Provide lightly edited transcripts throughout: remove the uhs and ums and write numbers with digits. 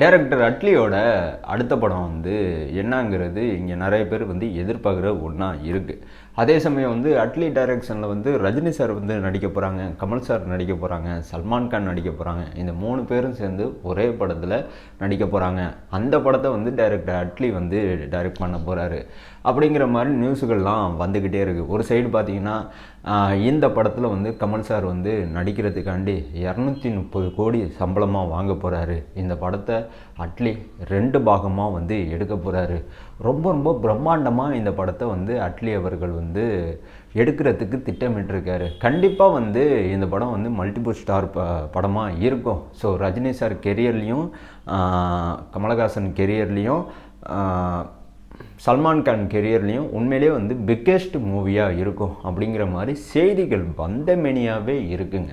Director அட்லியோட அடுத்த படம் வந்து என்னங்கிறது இங்கே நிறைய பேர் வந்து எதிர்பார்க்குற ஒன்றா இருக்குது. அதே சமயம் வந்து அட்லி டைரக்ஷனில் வந்து ரஜினி சார் வந்து நடிக்க போகிறாங்க, கமல் சார் நடிக்க போகிறாங்க, சல்மான் கான் நடிக்க போகிறாங்க. இந்த 3 பேரும் சேர்ந்து ஒரே படத்தில் நடிக்க போகிறாங்க. அந்த படத்தை வந்து டைரக்டர் அட்லி வந்து டைரக்ட் பண்ண போகிறாரு அப்படிங்கிற மாதிரி நியூஸுகள்லாம் வந்துக்கிட்டே இருக்குது. ஒரு சைடு பார்த்திங்கன்னா இந்த படத்தில் வந்து கமல் சார் வந்து நடிக்கிறதுக்காண்டி 230 கோடி சம்பளமாக வாங்க போகிறாரு. இந்த படத்தை அட்லி 2 பாகமாக வந்து எடுக்க போகிறாரு. ரொம்ப ரொம்ப பிரம்மாண்டமாக இந்த படத்தை வந்து அட்லி அவர்கள் வந்து எடுக்கிறதுக்கு திட்டமிட்டிருக்காரு. கண்டிப்பாக வந்து இந்த படம் வந்து மல்டிபிள் ஸ்டார் படமாக இருக்கும். ஸோ ரஜினி சார் கெரியர்லேயும் கமலஹாசன் கெரியர்லேயும் சல்மான் கான் கெரியர்லேயும் உண்மையிலே வந்து பிக்கெஸ்ட் மூவியாக இருக்கும் அப்படிங்கிற மாதிரி செய்திகள் வந்த மெனியாகவே இருக்குங்க.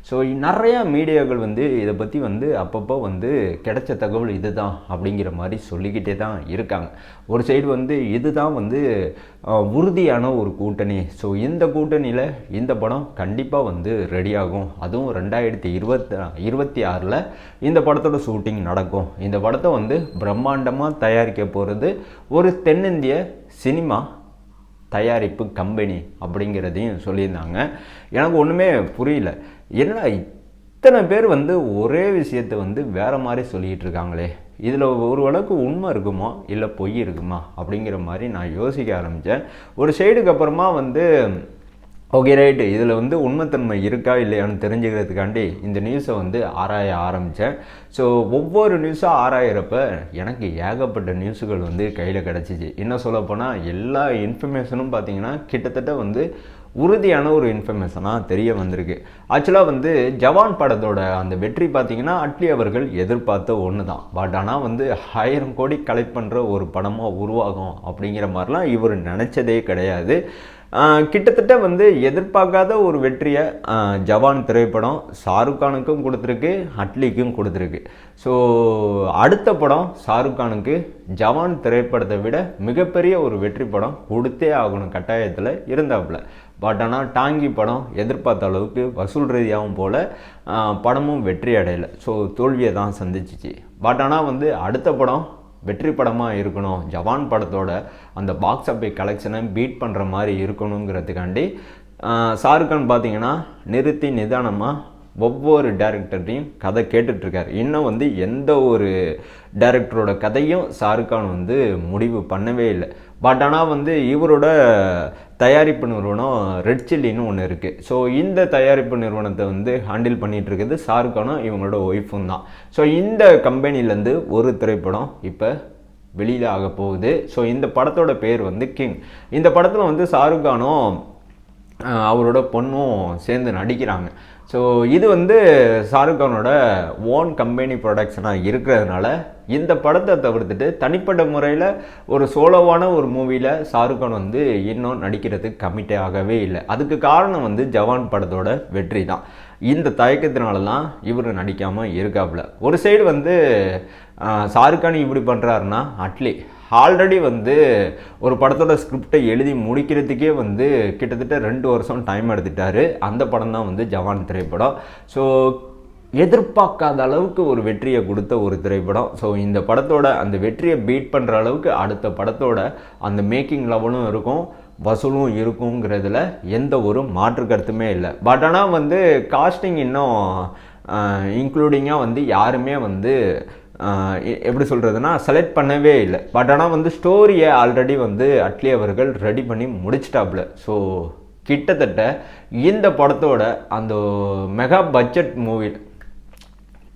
ஸோ நிறையா மீடியாக்கள் வந்து இதை பற்றி வந்து அப்பப்போ வந்து கிடைச்ச தகவல் இது தான் அப்படிங்கிற மாதிரி சொல்லிக்கிட்டே தான் இருக்காங்க. ஒரு சைடு வந்து இது தான் வந்து உறுதியான ஒரு கூட்டணி. ஸோ இந்த கூட்டணியில் இந்த படம் கண்டிப்பாக வந்து ரெடியாகும். அதுவும் 2026 இந்த படத்தோட ஷூட்டிங் நடக்கும். இந்த படத்தை வந்து பிரம்மாண்டமாக தயாரிக்க போகிறது ஒரு தென்னிந்திய சினிமா தயாரிப்பு கம்பெனி அப்படிங்கிறதையும் சொல்லியிருந்தாங்க. எனக்கு ஒன்றுமே புரியல, என்னடா இத்தனை பேர் வந்து ஒரே விஷயத்தை வந்து வேறு மாதிரி சொல்லிகிட்டு இருக்காங்களே, இதில் ஒரு வழக்கு உண்மை இருக்குமா இல்லை பொய் இருக்குமா அப்படிங்கிற மாதிரி நான் யோசிக்க ஆரம்பித்தேன். ஒரு சைடுக்கு அப்புறமா வந்து ஓகே ரைட்டு, இதில் வந்து உண்மைத்தன்மை இருக்கா இல்லையான்னு தெரிஞ்சுக்கிறதுக்காண்டி இந்த நியூஸை வந்து ஆராய ஆரம்பித்தேன். ஸோ ஒவ்வொரு நியூஸாக ஆராயிறப்ப எனக்கு ஏகப்பட்ட நியூஸுகள் வந்து கையில் கிடச்சிச்சு. என்ன சொல்லப்போனால் எல்லா இன்ஃபர்மேஷனும் பார்த்திங்கன்னா கிட்டத்தட்ட வந்து உறுதியான ஒரு இன்ஃபர்மேஷனாக தெரிய வந்திருக்கு. ஆக்சுவலாக வந்து ஜவான் படத்தோட அந்த வெற்றி பார்த்திங்கன்னா அட்லி அவர்கள் எதிர்பார்த்த ஒன்று தான். பட் ஆனால் வந்து 1000 கோடி கலெக்ட் பண்ணுற ஒரு படமாக உருவாகும் அப்படிங்கிற மாதிரிலாம் இவர் நினச்சதே கிடையாது. கிட்டத்தட்ட வந்து எதிர்பார்க்காத ஒரு வெற்றியை ஜவான் திரைப்படம் ஷாருக் கானுக்கும் கொடுத்துருக்கு, அட்லிக்கும் கொடுத்துருக்கு. ஸோ அடுத்த படம் ஷாருக் கானுக்கு ஜவான் திரைப்படத்தை விட மிகப்பெரிய ஒரு வெற்றி படம் கொடுத்தே ஆகணும் கட்டாயத்தில் இருந்தாப்புல. பட் ஆனால் டாங்கி படம் எதிர்பார்த்த அளவுக்கு வசூல் ரீதியாகவும் போல் படமும் வெற்றி அடையலை. ஸோ தோல்வியை தான் சந்திச்சிச்சு. பட் ஆனால் வந்து அடுத்த படம் வெற்றி படமாக இருக்கணும், ஜவான் படத்தோட அந்த பாக்ஸ் ஆஃபீஸ் கலெக்ஷனை பீட் பண்ணுற மாதிரி இருக்கணுங்கிறதுக்காண்டி ஷாருக் கான் பார்த்திங்கன்னா நிறுத்தி நிதானமாக ஒவ்வொரு டைரக்டர்டையும் கதை கேட்டுட்ருக்கார். இன்னும் வந்து எந்த ஒரு டைரக்டரோட கதையும் ஷாருக் கான் வந்து முடிவு பண்ணவே இல்லை. பட் ஆனால் வந்து இவரோட தயாரிப்பு நிறுவனம் ரெட் சில்லின்னு ஒன்று இருக்குது. ஸோ இந்த தயாரிப்பு நிறுவனத்தை வந்து ஹேண்டில் பண்ணிகிட்ருக்குது ஷாருக் கானும் இவங்களோட ஒய்ஃபும் தான். ஸோ இந்த கம்பெனிலேருந்து ஒரு திரைப்படம் இப்போ வெளியில் ஆக போகுது. ஸோ இந்த படத்தோட பேர் வந்து கிங். இந்த படத்தில் வந்து ஷாருக் கானும் அவரோட பொண்ணும் சேர்ந்து நடிக்கிறாங்க. ஸோ இது வந்து ஷாருக் கானோட ஓன் கம்பெனி ப்ரொடக்ஷனாக இருக்கிறதுனால இந்த படத்தை தவிர்த்துட்டு தனிப்பட்ட முறையில் ஒரு சோலோவான ஒரு மூவியில் ஷாருக் கான் வந்து இன்னும் நடிக்கிறதுக்கு கமிட்டே ஆகவே இல்லை. அதுக்கு காரணம் வந்து ஜவான் படத்தோட வெற்றி தான். இந்த தயக்கத்தினாலலாம் இவர் நடிக்காமல் இருக்காப்புல. ஒரு சைடு வந்து ஷாருக் கான் இப்படி பண்ணுறாருன்னா அட்லி ஆல்ரெடி வந்து ஒரு படத்தோட ஸ்கிரிப்டை எழுதி முடிக்கிறதுக்கே வந்து கிட்டத்தட்ட 2 வருஷம் டைம் எடுத்துட்டாரு. அந்த படம் தான் வந்து ஜவான் திரைப்படம். ஸோ எதிர்பார்க்காத அளவுக்கு ஒரு வெற்றியை கொடுத்த ஒரு திரைப்படம். ஸோ இந்த படத்தோட அந்த வெற்றியை பீட் பண்ணுற அளவுக்கு அடுத்த படத்தோட அந்த மேக்கிங் லெவலும் இருக்கும், வசூலும் இருக்குங்கிறதுல எந்த ஒரு மாற்று கருத்துமே இல்லை. பட் ஆனால் வந்து காஸ்டிங் இன்னும் இன்க்ளூடிங்காக வந்து யாருமே வந்து எப்படி சொல்கிறதுனா செலக்ட் பண்ணவே இல்லை. பட் ஆனால் வந்து ஸ்டோரியை ஆல்ரெடி வந்து அட்லி அவர்கள் ரெடி பண்ணி முடிச்சிட்டாப்புல. ஸோ கிட்டத்தட்ட இந்த படத்தோட அந்த மெகா பட்ஜெட் மூவி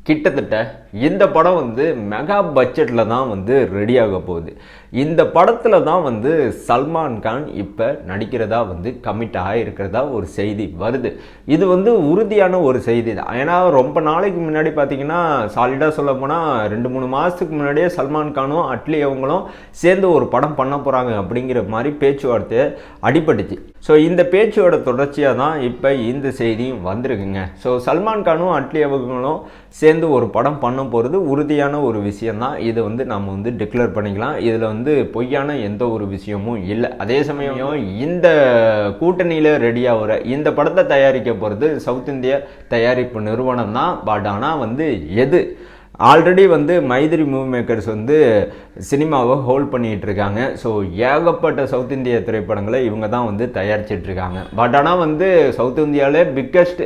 கிட்டத்தட்ட இந்த படம் வந்து மெகா பட்ஜெட்டில் தான் வந்து ரெடியாக போகுது. இந்த படத்தில் தான் வந்து சல்மான் கான் இப்போ நடிக்கிறதா வந்து கமிட் ஆகிருக்கிறதா ஒரு செய்தி வருது. இது வந்து உறுதியான ஒரு செய்தி தான். ஏன்னா ரொம்ப நாளைக்கு முன்னாடி பார்த்திங்கன்னா சாலிடாக சொல்ல போனால் 2-3 மாதத்துக்கு முன்னாடியே சல்மான் கானும் அட்லி அவங்களும் சேர்ந்து ஒரு படம் பண்ண போகிறாங்க அப்படிங்கிற மாதிரி பேச்சுவார்த்தை அடிபட்டுச்சு. ஸோ இந்த பேச்சோட தொடர்ச்சியாக தான் இப்போ இந்த செய்தியும் வந்திருக்குங்க. ஸோ சல்மான் கானும் அட்லி அவங்களும் சேர்ந்து ஒரு படம் பண்ண போகிறது உறுதியான ஒரு விஷயந்தான். இதை வந்து நம்ம வந்து டிக்ளேர் பண்ணிக்கலாம். இதில் வந்து பொய்யான எந்த ஒரு விஷயமும் இல்லை. அதே சமயம் இந்த கூட்டணியில் ரெடியாகிற இந்த படத்தை தயாரிக்க போகிறது சவுத் இந்திய தயாரிப்பு நிறுவனம் தான். பட் ஆனால் வந்து எது ஆல்ரெடி வந்து மைதிரி மூவி மேக்கர்ஸ் வந்து சினிமாவை ஹோல்ட் பண்ணிகிட்டு இருக்காங்க. ஸோ ஏகப்பட்ட சவுத் இந்திய திரைப்படங்களை இவங்க தான் வந்து தயாரிச்சிட்ருக்காங்க. பட் ஆனால் வந்து சவுத் இந்தியாவிலே பிக்கஸ்ட்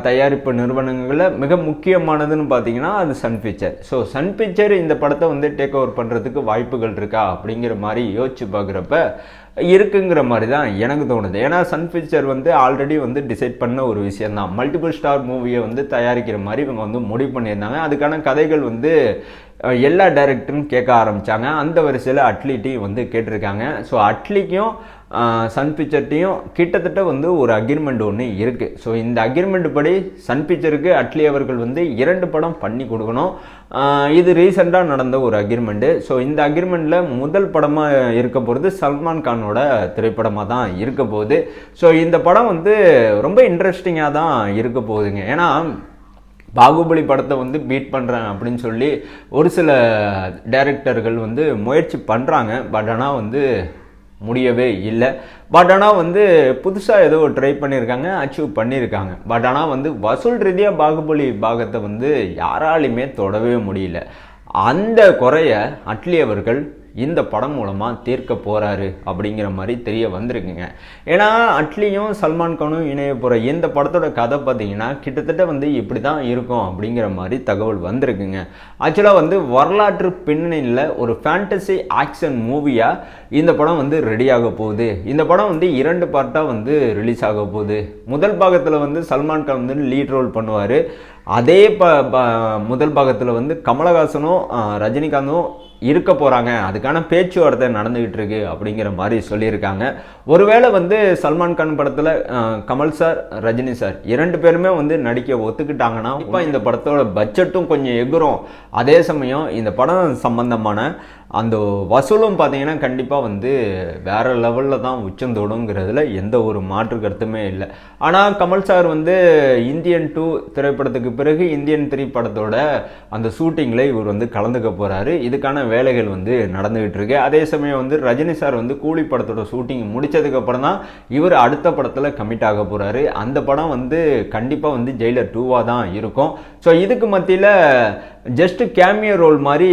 தயாரிப்பு நிறுவனங்களில் மிக முக்கியமானதுன்னு பார்த்தீங்கன்னா அது சன் பிக்சர். ஸோ சன் பிக்சர் இந்த படத்தை வந்து டேக் ஓவர் பண்ணுறதுக்கு வாய்ப்புகள் இருக்கா அப்படிங்கிற மாதிரி யோசிச்சு பார்க்குறப்ப இருக்குங்கிற மாதிரி தான் எனக்கு தோணுது. ஏன்னா சன் பிக்சர் வந்து ஆல்ரெடி வந்து டிசைட் பண்ண ஒரு விஷயம் தான். மல்டிபிள் ஸ்டார் மூவியை வந்து தயாரிக்கிற மாதிரி இவங்க வந்து முடிவு பண்ணியிருந்தாங்க. அதுக்கான கதைகள் வந்து எல்லா டைரக்டரும் கேட்க ஆரம்பித்தாங்க. அந்த வரிசையில் அட்லிட்டையும் வந்து கேட்டிருக்காங்க. ஸோ அட்லிக்கும் சன் பிக்சர்ட்டையும் கிட்டத்தட்ட வந்து ஒரு அக்ரிமெண்ட் ஒன்று இருக்குது. ஸோ இந்த அக்ரிமெண்ட் படி சன் பிக்சருக்கு அட்லி அவர்கள் வந்து 2 படம் பண்ணி கொடுக்கணும். இது ரீசெண்டாக நடந்த ஒரு அக்ரிமெண்ட்டு. ஸோ இந்த அக்ரிமெண்ட்டில் முதல் படமாக இருக்க போகிறது சல்மான் கானோட திரைப்படமாக தான் இருக்க போகுது. ஸோ இந்த படம் வந்து ரொம்ப இன்ட்ரெஸ்டிங்காக தான் இருக்க போகுதுங்க. ஏன்னா பாகுபலி படத்தை வந்து பீட் பண்ணுறேன் அப்படின்னு சொல்லி ஒரு சில டைரக்டர்கள் வந்து முயற்சி பண்ணுறாங்க. பட் ஆனால் வந்து முடியவே இல்லை. பட் ஆனால் வந்து புதுசாக ஏதோ ட்ரை பண்ணியிருக்காங்க, அச்சீவ் பண்ணியிருக்காங்க. பட் ஆனால் வந்து வசூல் ரீதியாக பாகுபலி பாகத்தை வந்து யாராலையுமே தொடவே முடியல. அந்த குறைய அட்லி அவர்கள் இந்த படம் மூலமாக தீர்க்க போகிறாரு அப்படிங்கிற மாதிரி தெரிய வந்திருக்குங்க. ஏன்னா அட்லியும் சல்மான் கானும் இணைய போகிற இந்த படத்தோட கதை பார்த்தீங்கன்னா கிட்டத்தட்ட வந்து இப்படி தான் இருக்கும் அப்படிங்கிற மாதிரி தகவல் வந்திருக்குங்க. ஆக்சுவலாக வந்து வரலாற்று பின்னணியில் ஒரு ஃபேண்டசி ஆக்ஷன் மூவியாக இந்த படம் வந்து ரெடியாக போகுது. இந்த படம் வந்து 2 பார்ட்டாக வந்து ரிலீஸ் ஆக போகுது. முதல் பாகத்தில் வந்து சல்மான் கான் வந்து லீட் ரோல் பண்ணுவார். அதே முதல் பாகத்தில் வந்து கமலஹாசனும் ரஜினிகாந்தும் இருக்க போகிறாங்க. அதுக்கான பேச்சுவார்த்தை நடந்துகிட்டு இருக்கு அப்படிங்கிற மாதிரி சொல்லியிருக்காங்க. ஒருவேளை வந்து சல்மான் கான் படத்தில் கமல் சார் ரஜினி சார் 2 பேருமே வந்து நடிக்க ஒத்துக்கிட்டாங்கன்னா இப்போ இந்த படத்தோட பட்ஜெட்டும் கொஞ்சம் எகுரும். அதே சமயம் இந்த படம் சம்பந்தமான அந்த வசூலும் பார்த்தீங்கன்னா கண்டிப்பாக வந்து வேறு லெவலில் தான் உச்சந்தோடுங்கிறதுல எந்த ஒரு மாற்று கருத்துமே இல்லை. ஆனால் கமல் சார் வந்து இந்தியன் 2 திரைப்படத்துக்கு பிறகு இந்தியன் 3 படத்தோட அந்த ஷூட்டிங்கில் இவர் வந்து கலந்துக்க போகிறாரு. இதுக்கான வேலைகள் வந்து நடந்துகிட்டு இருக்கு. அதே சமயம் வந்து ரஜினி சார் வந்து கூலி படத்தோட ஷூட்டிங் முடிச்சதுக்கப்புறம் தான் இவர் அடுத்த படத்தில் கமிட் ஆக போகிறாரு. அந்த படம் வந்து கண்டிப்பாக வந்து ஜெயிலர் 2வாக தான் இருக்கும். ஸோ இதுக்கு மத்தியில் ஜஸ்ட் கேமியோ ரோல் மாதிரி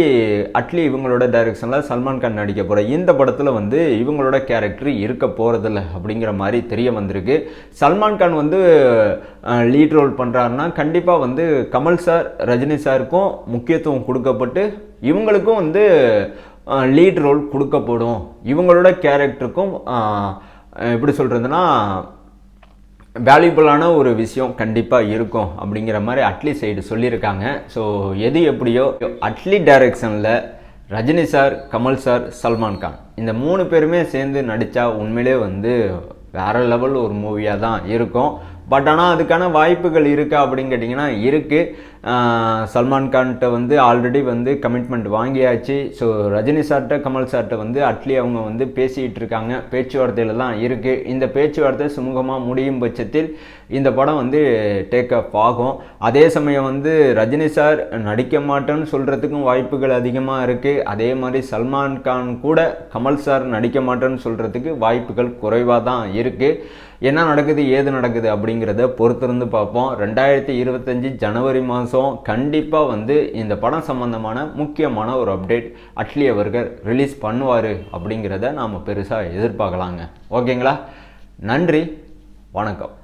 அட்லி இவங்களோட டைரக்ஷனில் சல்மான் கான் நடிக்க போகிற இந்த படத்தில் வந்து இவங்களோட கேரக்டர் இருக்க போகிறதில்ல அப்படிங்கிற மாதிரி தெரிய வந்திருக்கு. சல்மான் கான் வந்து லீட் ரோல் பண்ணுறாருன்னா கண்டிப்பாக வந்து கமல் சார் ரஜினி சாருக்கும் முக்கியத்துவம் கொடுக்கப்பட்டு இவங்களுக்கும் வந்து லீட் ரோல் கொடுக்கப்படும். இவங்களோட கேரக்டருக்கும் எப்படி சொல்கிறதுனா வேல்யூபிளான ஒரு விஷயம் கண்டிப்பாக இருக்கும் அப்படிங்கிற மாதிரி அட்லி சைடு சொல்லியிருக்காங்க. ஸோ எது எப்படியோ அட்லி டைரக்ஷனில் ரஜினி சார் கமல் சார் சல்மான் கான் இந்த 3 பேருமே சேர்ந்து நடித்தா உண்மையிலே வந்து வேறு லெவல் ஒரு மூவியாக தான் இருக்கும். பட் ஆனால் அதுக்கான வாய்ப்புகள் இருக்கா அப்படின்னு கேட்டிங்கன்னா இருக்குது. சல்மான் கான்கிட்ட வந்து ஆல்ரெடி வந்து கமிட்மெண்ட் வாங்கியாச்சு. ஸோ ரஜினி சார்கிட்ட கமல் சார்கிட்ட வந்து அட்லி அவங்க வந்து பேசிகிட்டு இருக்காங்க. பேச்சுவார்த்தையில் தான் இருக்குது. இந்த பேச்சுவார்த்தை சுமூகமாக முடியும் பட்சத்தில் இந்த படம் வந்து டேக் அப் ஆகும். அதே சமயம் வந்து ரஜினி சார் நடிக்க மாட்டேன்னு சொல்கிறதுக்கும் வாய்ப்புகள் அதிகமாக இருக்குது. அதே மாதிரி சல்மான் கான் கூட கமல் சார் நடிக்க மாட்டேன்னு சொல்கிறதுக்கு வாய்ப்புகள் குறைவாக தான் இருக்குது. என்ன நடக்குது ஏது நடக்குது அப்படிங்கிறத பொறுத்திருந்து பார்ப்போம். 2025 ஜனவரி மாதம் கண்டிப்பாக வந்து இந்த படம் சம்பந்தமான முக்கியமான ஒரு அப்டேட் அட்லி அவர்கள் ரிலீஸ் பண்ணுவார் அப்படிங்கிறத நாம் பெருசாக எதிர்பார்க்கலாங்க. ஓகேங்களா? நன்றி, வணக்கம்.